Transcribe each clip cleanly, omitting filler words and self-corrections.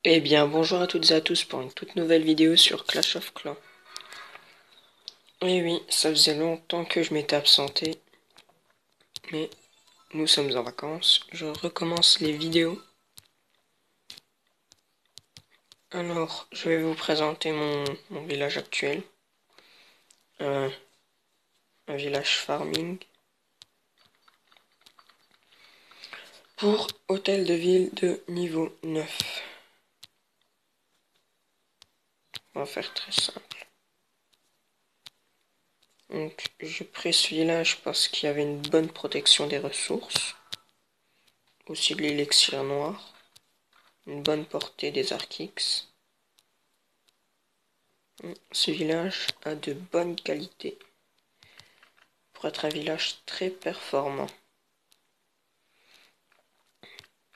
Eh bien, bonjour à toutes et à tous pour une toute nouvelle vidéo sur Clash of Clans. Et oui, ça faisait longtemps que je m'étais absenté, mais nous sommes en vacances. Je recommence les vidéos. Alors, je vais vous présenter mon village actuel. Un, un village farming. Pour hôtel de ville de niveau 9. On va faire très simple. Donc, j'ai pris ce village parce qu'il y avait une bonne protection des ressources. Aussi de l'élixir noir. Une bonne portée des arcs X. Ce village a de bonnes qualités pour être un village très performant.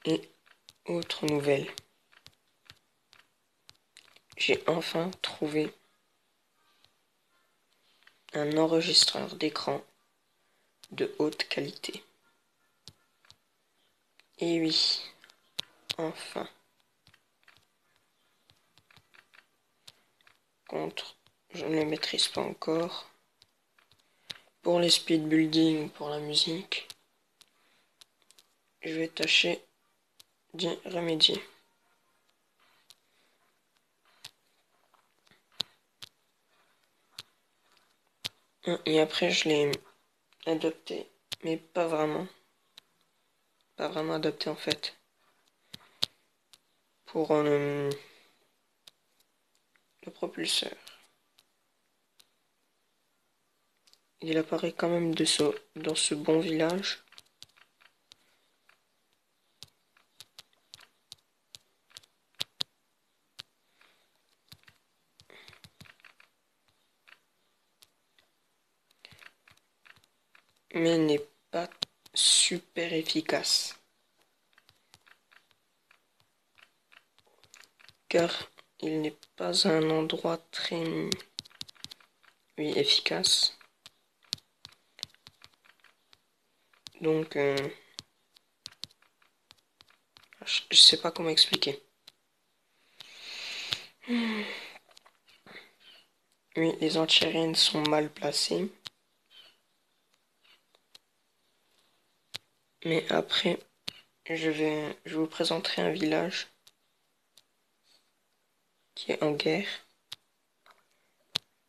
Et autre nouvelle, j'ai enfin trouvé un enregistreur d'écran de haute qualité. Et oui, enfin. Contre, je ne le maîtrise pas encore. Pour les speed building, pour la musique, je vais tâcher d'y remédier. Et après, je l'ai adopté, mais pas vraiment. Pas vraiment adopté en fait. Pour le propulseur. Il apparaît quand même dans ce bon village. Mais n'est pas super efficace. Car il n'est pas un endroit très efficace. Donc, je sais pas comment expliquer. Oui, les anti-aériennes sont mal placées. Mais après, je vous présenterai un village qui est en guerre.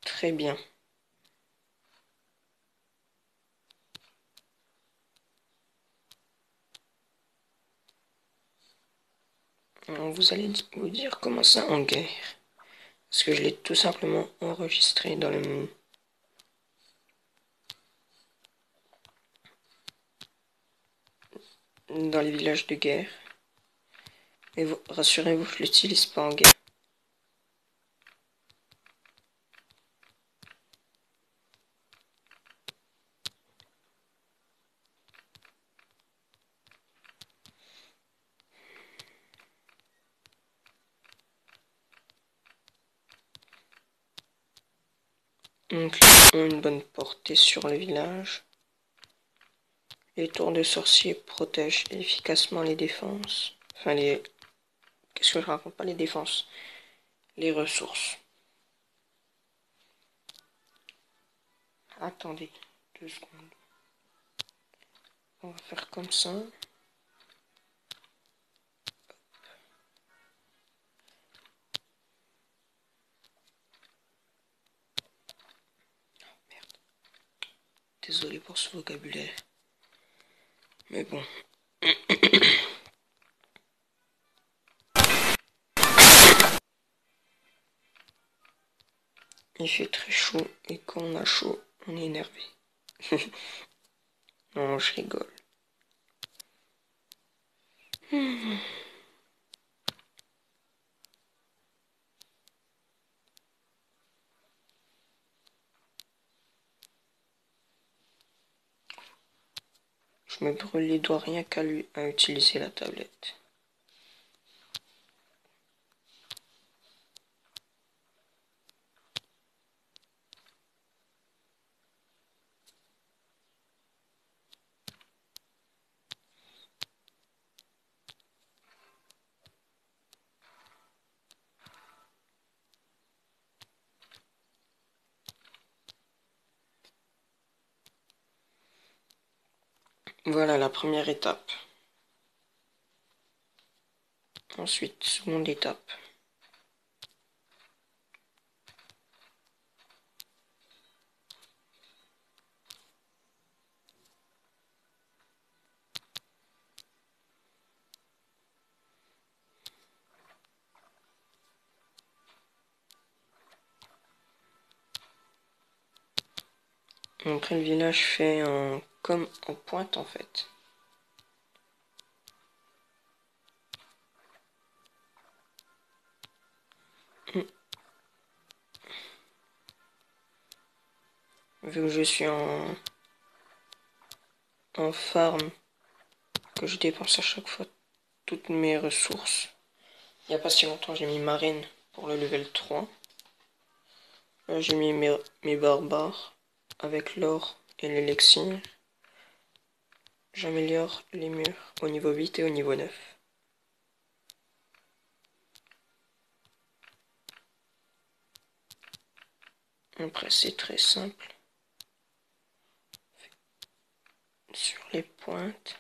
Très bien. Vous allez vous dire comment ça en guerre. Parce que je l'ai tout simplement enregistré dans les villages de guerre. Et rassurez-vous, je l'utilise pas en guerre. Donc, ils ont une bonne portée sur le village. Les tours de sorcier protègent efficacement les défenses. Enfin, qu'est-ce que je raconte? Pas les défenses. Les ressources. Attendez 2 secondes. On va faire comme ça. Merde. Désolé pour ce vocabulaire. Mais bon. Il fait très chaud et quand on a chaud, on est énervé. Non, je rigole. Je me brûle les doigts rien à utiliser la tablette. Voilà la première étape. Ensuite, seconde étape. Après le village fait comme en pointe en fait. Vu que je suis en farm, que je dépense à chaque fois toutes mes ressources. Il n'y a pas si longtemps j'ai mis marine pour le level 3. Là j'ai mis mes barbares avec l'or et l'élixir. J'améliore les murs au niveau 8 et au niveau 9. Après c'est très simple. Sur les pointes.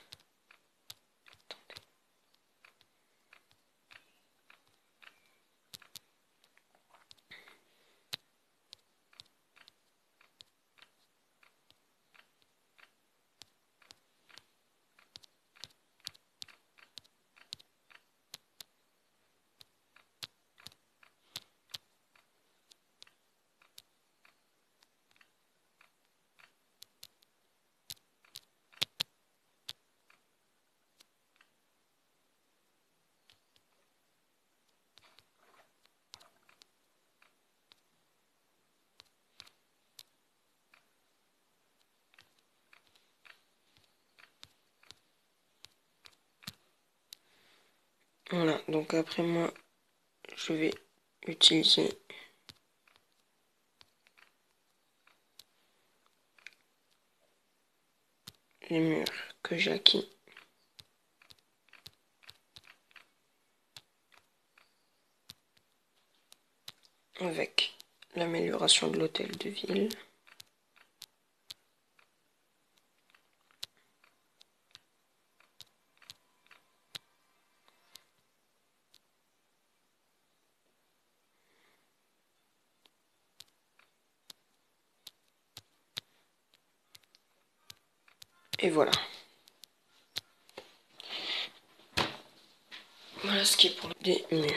Voilà, donc après moi, je vais utiliser les murs que j'ai acquis. Avec l'amélioration de l'hôtel de ville. Et voilà. Voilà ce qui est pour les murs.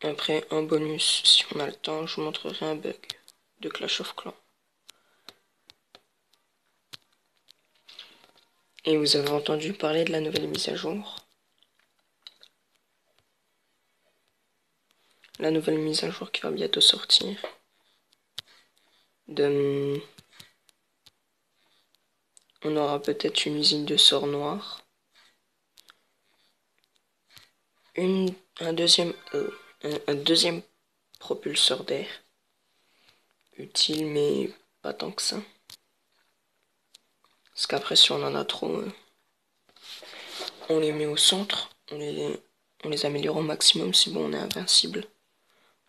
Après, en bonus, si on a le temps, je vous montrerai un bug de Clash of Clans. Et vous avez entendu parler de la nouvelle mise à jour. La nouvelle mise à jour qui va bientôt sortir. On aura peut-être une usine de sorts noirs. Un deuxième propulseur d'air. Utile, mais pas tant que ça. Parce qu'après, si on en a trop, on les met au centre. On les améliore au maximum. C'est bon, on est invincible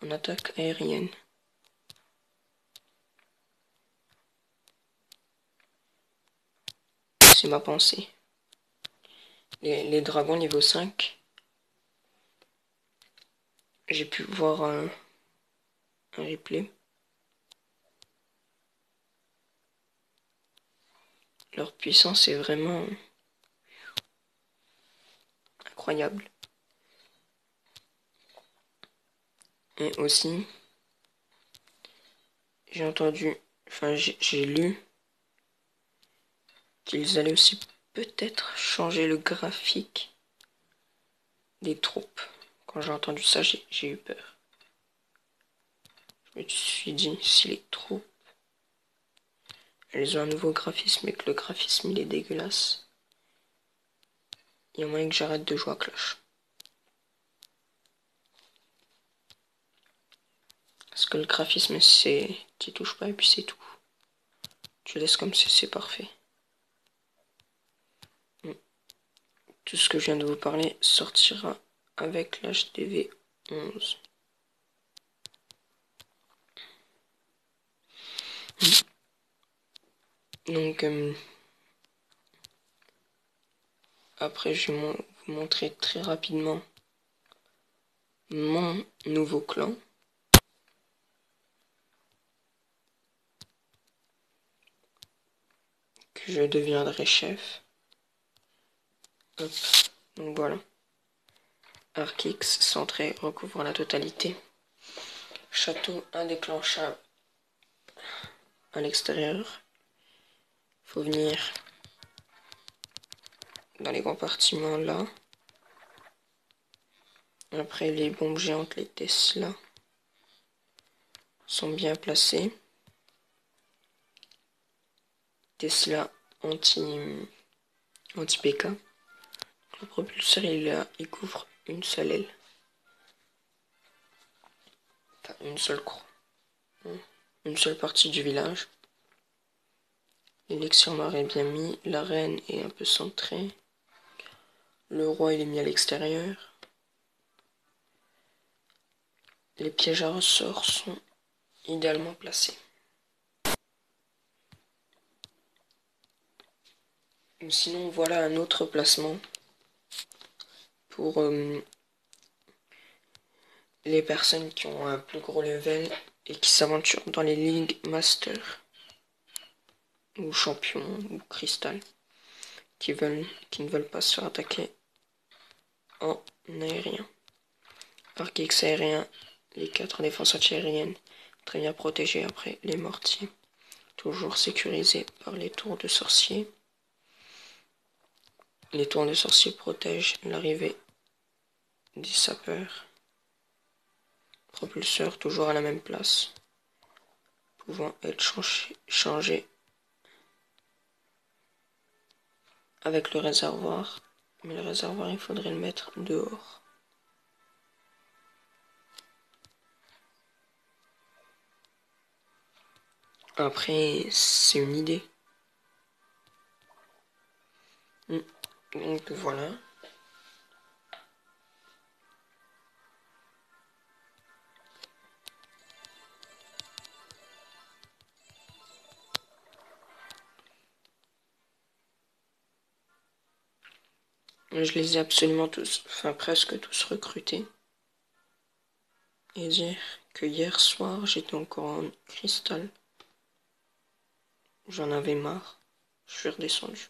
en attaque aérienne. C'est ma pensée. Les dragons niveau 5. J'ai pu voir un replay. Leur puissance est vraiment incroyable. Et aussi, j'ai entendu, enfin j'ai lu qu'ils allaient aussi peut-être changer le graphique des troupes. Quand j'ai entendu ça, j'ai eu peur. Je me suis dit, si les troupes, elles ont un nouveau graphisme et que le graphisme il est dégueulasse, il y a moyen que j'arrête de jouer à Clash. Parce que le graphisme, c'est... tu touches pas et puis c'est tout. Tu laisses comme c'est parfait. Tout ce que je viens de vous parler sortira avec l'HDV 11. Donc, après, je vais vous montrer très rapidement mon nouveau clan. Que je deviendrai chef. Hop. Donc voilà. Arc X centré recouvre la totalité. Château indéclenchable à l'extérieur. Faut venir dans les compartiments là. Après, les bombes géantes, les Tesla, sont bien placées. Tesla anti-PK. Le propulseur, il couvre une seule aile. Enfin, une seule croix. Une seule partie du village. L'élixir noir est bien mis. La reine est un peu centrée. Le roi, il est mis à l'extérieur. Les pièges à ressort sont idéalement placés. Sinon, voilà un autre placement pour les personnes qui ont un plus gros level et qui s'aventurent dans les ligues master ou champion ou cristal, qui ne veulent pas se faire attaquer en aérien. Arc X aérien, les 4 défenses antiaériennes, très bien protégées après les mortiers, toujours sécurisés par les tours de sorciers. Les tours de sorciers protègent l'arrivée des sapeurs. Propulseur toujours à la même place, pouvant être changé avec le réservoir, mais le réservoir il faudrait le mettre dehors. Après, c'est une idée. Donc voilà. Je les ai absolument tous, enfin presque tous recrutés. Et dire que hier soir, j'étais encore en cristal. J'en avais marre. Je suis redescendu.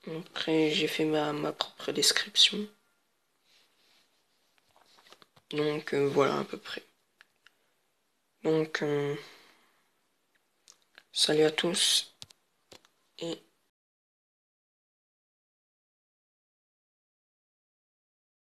Après, j'ai fait ma propre description. Donc voilà à peu près. Donc salut à tous et